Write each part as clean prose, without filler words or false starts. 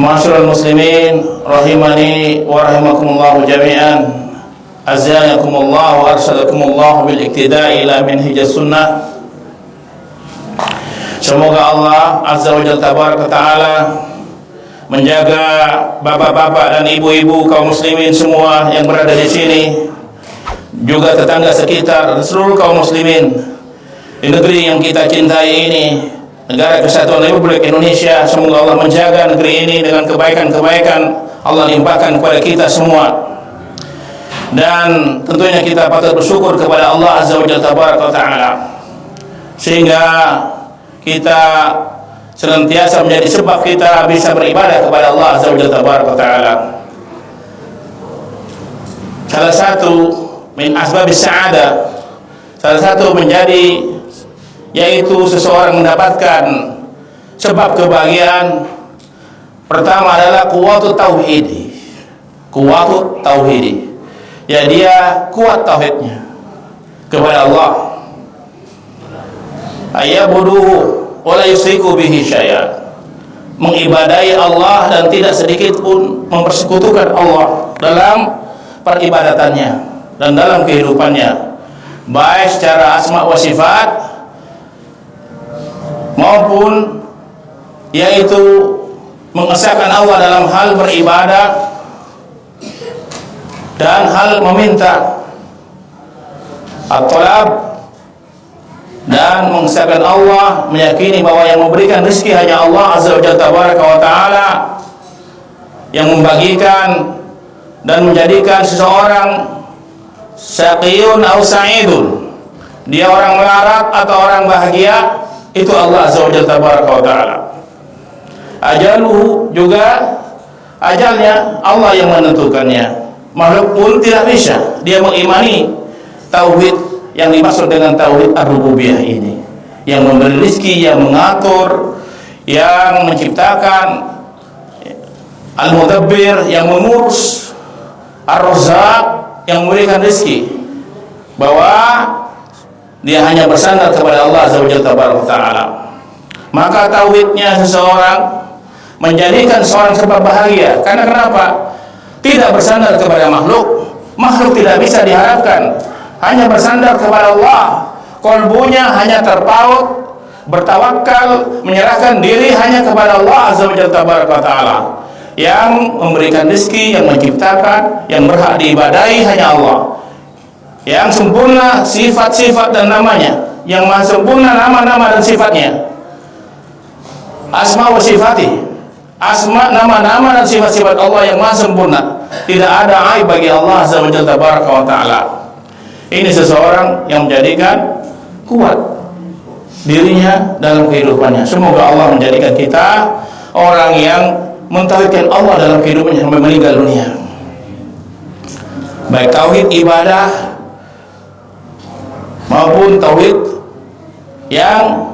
Ma'asyiral muslimin rahimani wa rahimakumullah jami'an. Azzayakumullah wa arsyadakumullah bil iktida'i ila minhajis sunnah. Semoga Allah Azza wa Jalla tabaraka ta'ala menjaga bapak-bapak dan ibu-ibu kaum muslimin semua yang berada di sini, juga tetangga sekitar dan seluruh kaum muslimin di negeri yang kita cintai ini, negara kesatuan Republik Indonesia. Semoga Allah menjaga negeri ini dengan kebaikan-kebaikan Allah limpahkan kepada kita semua. Dan tentunya kita patut bersyukur kepada Allah Azza wa Jalla tabaraka ta'ala, sehingga kita senantiasa menjadi sebab kita bisa beribadah kepada Allah Azza wa Jalla tabaraka ta'ala. Salah satu min asbabis sa'adah, salah satu menjadi, yaitu seseorang mendapatkan sebab kebahagiaan, pertama adalah kuwatut tauhid. Kuwatut tauhid, ya dia kuat tauhidnya kepada Allah. Ayyabuduhu wa la yusyriku bihi syai'an, mengibadahi Allah dan tidak sedikit pun mempersekutukan Allah dalam peribadatannya dan dalam kehidupannya, baik secara asma wa sifat maupun yaitu mengesahkan Allah dalam hal beribadah dan hal meminta at-talab, dan mengesahkan Allah, meyakini bahwa yang memberikan rezeki hanya Allah Azza wa Jalla tabaraka wa ta'ala, yang membagikan dan menjadikan seseorang syaqiyun aw sa'idun, dia orang melarat atau orang bahagia, itu Allah Azza wa Jalla tabaraka wa ta'ala. Ajaluhu, juga ajalnya Allah yang menentukannya, makhluk pun tidak bisa dia mengimani tauhid yang dimaksud dengan tauhid ar-rububiyah ini, yang memberi rezeki, yang mengatur, yang menciptakan, al-mudabbir, yang mengurus, ar-razzaq, yang memberikan rezeki, bahwa dia hanya bersandar kepada Allah Azza wa Jalla ta'ala. Maka tauhidnya seseorang menjadikan seorang sebab bahagia. Karena kenapa? Tidak bersandar kepada makhluk. Makhluk tidak bisa diharapkan, hanya bersandar kepada Allah. Qalbunya hanya terpaut, bertawakal, menyerahkan diri hanya kepada Allah Azza wa Jalla ta'ala, yang memberikan rezeki, yang menciptakan, yang berhak diibadahi hanya Allah, yang sempurna sifat-sifat dan namanya, yang maha sempurna nama-nama dan sifatnya, asma wa sifati, asma, nama-nama dan sifat-sifat Allah yang maha sempurna, tidak ada aib bagi Allah Azza wa Jalla ta'ala. Ini seseorang yang menjadikan kuat dirinya dalam kehidupannya. Semoga Allah menjadikan kita orang yang mentauhidkan Allah dalam kehidupannya sampai meninggal dunia, baik tauhid ibadah maupun tauhid yang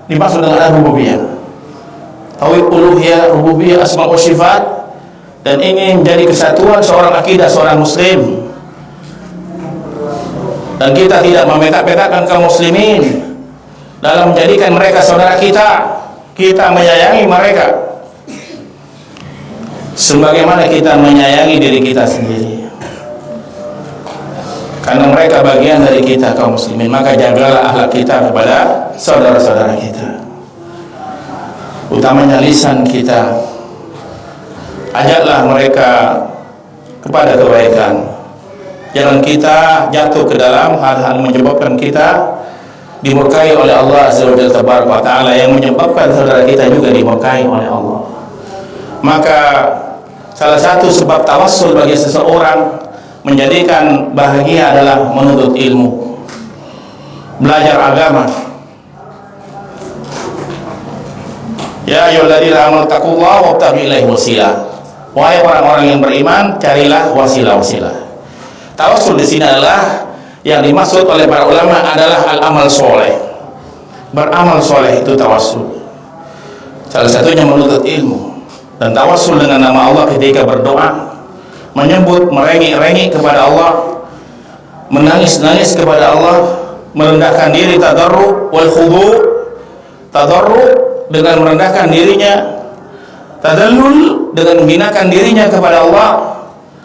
dimaksud dengan rububiyah, tauhid uluhiyah, rububiyah, asma wa sifat. Dan ini menjadi kesatuan seorang akidah seorang muslim, dan kita tidak memeta-petakan kaum muslimin dalam menjadikan mereka saudara kita. Kita menyayangi mereka sebagaimana kita menyayangi diri kita sendiri, karena mereka bagian dari kita kaum muslimin. Maka jagalah akhlak kita kepada saudara-saudara kita, utamanya lisan kita. Ajaklah mereka kepada kebaikan. Jangan kita jatuh ke dalam hal-hal menyebabkan kita dimurkai oleh Allah Azza wa Jalla ta'ala, yang menyebabkan saudara kita juga dimurkai oleh Allah. Maka salah satu sebab tawassul bagi seseorang menjadikan bahagia adalah menuntut ilmu, belajar agama. Ya ayyuhalladzina amanu taqullaha wabtaghu ilaihi wasilah. Wahai orang-orang yang beriman, carilah wasilah-wasilah. Tawassul di sini adalah, yang dimaksud oleh para ulama adalah al-amal soleh. Beramal soleh itu tawassul. Salah satunya menuntut ilmu. Dan tawassul dengan nama Allah ketika berdoa, menyebut, merengi-rengi kepada Allah, menangis-nangis kepada Allah, merendahkan diri, tadarru wal khudu. Tadarru dengan merendahkan dirinya, Tadallul dengan menghinakan dirinya kepada Allah,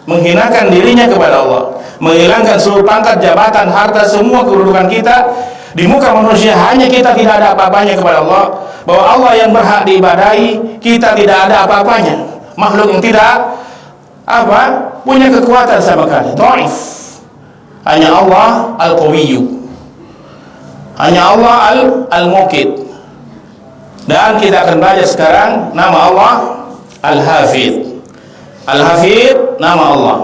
menghinakan dirinya kepada Allah, menghilangkan seluruh pangkat, jabatan, harta, semua kedudukan kita di muka manusia, hanya kita tidak ada apa-apanya kepada Allah, bahwa Allah yang berhak diibadahi, kita tidak ada apa-apanya, makhluk yang tidak punya kekuatan sama sekali, dhaif. Hanya Allah al-Qawiyyu, hanya Allah al-Muqit. Dan kita akan belajar sekarang nama Allah Al-Hafidh. Al-Hafidh nama Allah,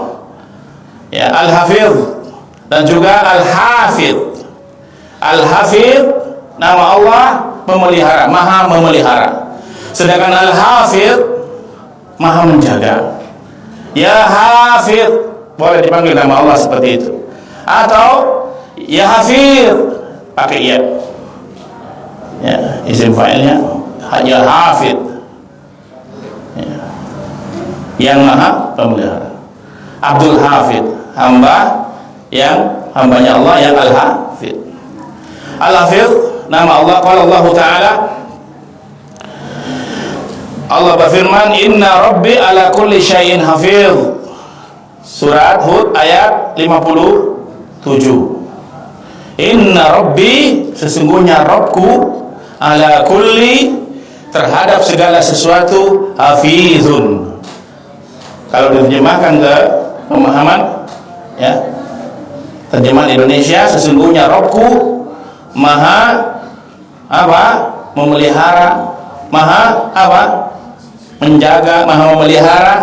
ya, Al-Hafidh, dan juga Al-Hafidh. Al-Hafidh nama Allah pemelihara, maha memelihara. Sedangkan Al-Hafidh maha menjaga. Ya Hafidh, boleh dipanggil nama Allah seperti itu, atau Ya Hafidh pakai ya, ya, isim fa'ilnya hanya Hafidh, ya, yang maha pemelihara. Abdul Hafidh, hambanya Allah yang Al-Hafidh. Al-Hafidh nama Allah. Qala Allah Ta'ala, Allah berfirman, inna rabbi ala kulli syai'in hafidh. Surat Hud ayat 57. Inna rabbi, sesungguhnya Rabbku, ala kulli, terhadap segala sesuatu, hafizun. Kalau diterjemahkan ke pemahaman, ya, terjemahan Indonesia, sesungguhnya Rabbku maha memelihara, maha menjaga, maha memelihara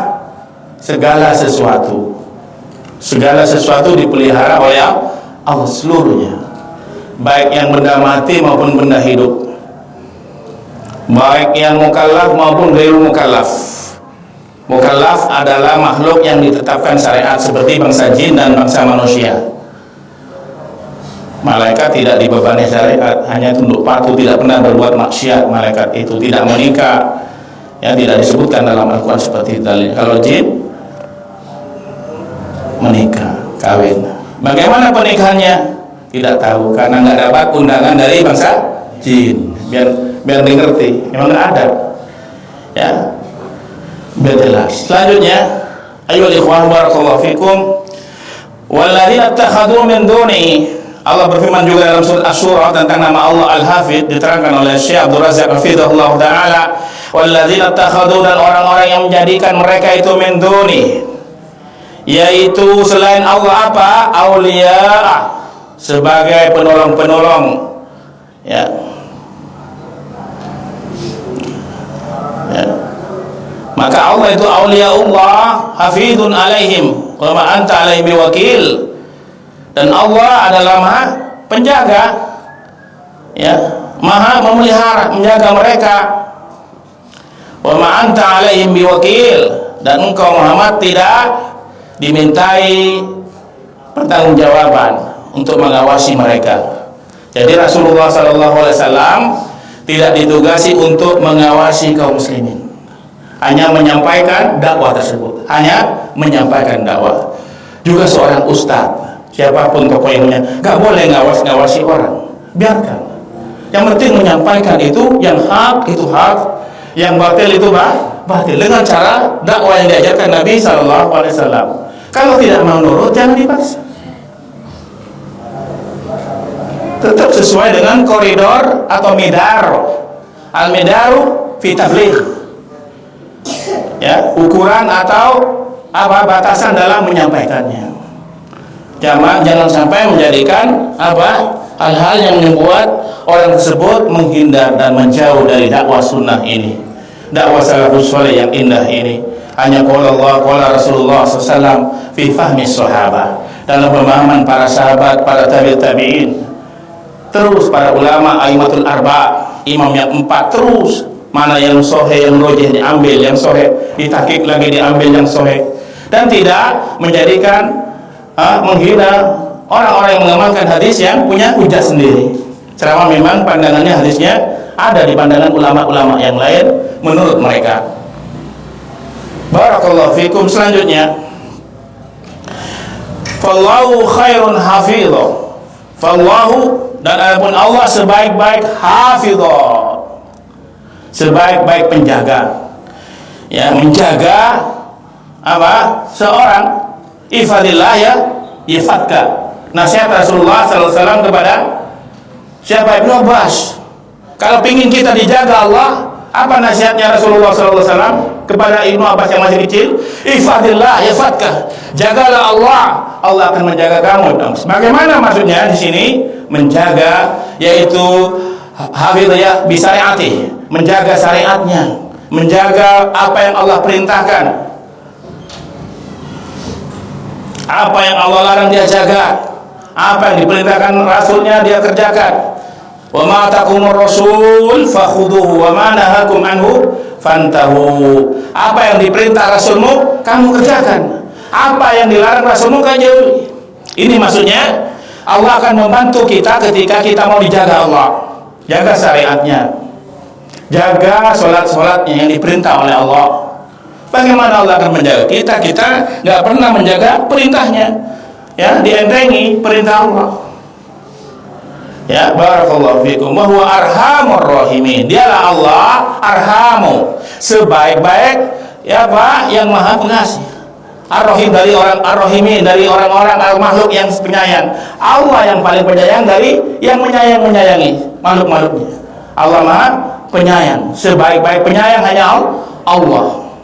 segala sesuatu. Segala sesuatu dipelihara oleh Allah seluruhnya, baik yang benda mati maupun benda hidup, baik yang mukallaf maupun ghairu mukallaf. Mukallaf adalah makhluk yang ditetapkan syariat seperti bangsa jin dan bangsa manusia. Malaikat tidak dibebani syariat, hanya tunduk patuh, tidak pernah berbuat maksiat. Malaikat itu tidak menikah, ya, tidak disebutkan dalam Al-Quran seperti itu. Kalau jin menikah, kawin. Bagaimana pernikahannya? Tidak tahu, karena nggak dapat undangan dari bangsa jin. Biar dimengerti, memang nggak ada, ya, biar jelas. Selanjutnya, ayyuhal ikhwah barakallahu fikum, walladzina ittakhadhu min duni. Allah berfirman juga dalam surat Asy-Syura tentang nama Allah Al-Hafidh, diterangkan oleh Syekh Abdul Razak hafizahullah taala, walladzina ittakhadhu, dan orang-orang yang menjadikan mereka itu min duni, yaitu selain Allah, auliya, sebagai penolong-penolong, ya, ya. Maka Allah itu auliya Allah, hafidun alaihim wa ma anta alaihim biwakil. Dan Allah adalah maha penjaga, ya, maha memelihara, menjaga mereka. Wa ma anta alaihim biwakil, dan engkau Muhammad tidak dimintai pertanggungjawaban untuk mengawasi mereka. Jadi Rasulullah SAW tidak ditugasi untuk mengawasi kaum muslimin, hanya menyampaikan dakwah tersebut, hanya menyampaikan dakwah. Juga seorang ustadz, siapapun tokoh ilmunya, gak boleh ngawasi orang, biarkan. Yang penting menyampaikan itu yang hak itu hak, yang batil itu batil, dengan cara dakwah yang diajarkan Nabi SAW. Kalau tidak mau nurut, jangan dipaksa. Tetap sesuai dengan koridor atau midar. Al-midaru fi tabligh, ya, ukuran atau batasan dalam menyampaikannya. Jangan sampai menjadikan hal-hal yang membuat orang tersebut menghindar dan menjauh dari dakwah sunnah ini, dakwah salafus saleh yang indah ini. Hanya qala Allah, qala Rasulullah SAW fi fahmi sahabah, dalam pemahaman para sahabat, para tabi'in, terus para ulama aimatul arba, imam yang 4, terus mana yang sahih, yang rajih diambil, yang sahih ditahqiq lagi diambil yang sahih, dan tidak menjadikan menghina orang-orang yang mengamalkan hadis yang punya hujah sendiri. Selama memang pandangannya hadisnya ada di pandangan ulama-ulama yang lain menurut mereka. Barakallahu fikum. Selanjutnya, fallahu khairun hafidho, fallahu, dan adapun Allah sebaik-baik hafidho, sebaik-baik penjaga. ya, menjaga apa? Seorang ifadillah ya ifadka. Nasihat Rasulullah SAW kepada siapa? Ibnu Abbas. Kalau ingin kita dijaga Allah, apa nasihatnya Rasulullah SAW kepada Ibnu Abbas yang masih kecil? Ifadillah yafadka. Jagalah Allah, Allah akan menjaga kamu. Bagaimana maksudnya di sini? Menjaga, yaitu hafidh ya bisyariati, menjaga syariatnya, menjaga apa yang Allah perintahkan, apa yang Allah larang dia jaga, apa yang diperintahkan Rasulnya dia kerjakan. Wa ma taqumur rasul fakhuduhu wa ma nahakum anhu fantahu. Apa yang diperintah Rasulmu kamu kerjakan, apa yang dilarang Rasulmu kamu jauhi. Ini maksudnya Allah akan membantu kita ketika kita mau dijaga Allah. Jaga syariatnya, jaga sholat-sholatnya yang diperintah oleh Allah. Bagaimana Allah akan menjaga kita? Kita nggak pernah menjaga perintahnya, ya, dientengi perintah Allah. Ya, barakallahu fikum. Wa huwa arhamur rahimin. Dialah Allah arhamu, sebaik-baik ya Pak yang maha pengasih. Ar-Rahim dari orang Ar-Rahimin, dari orang-orang makhluk yang penyayang. Allah yang paling penyayang dari yang menyayangi makhluk-makhluknya. Allah maha penyayang, sebaik-baik penyayang hanya Allah.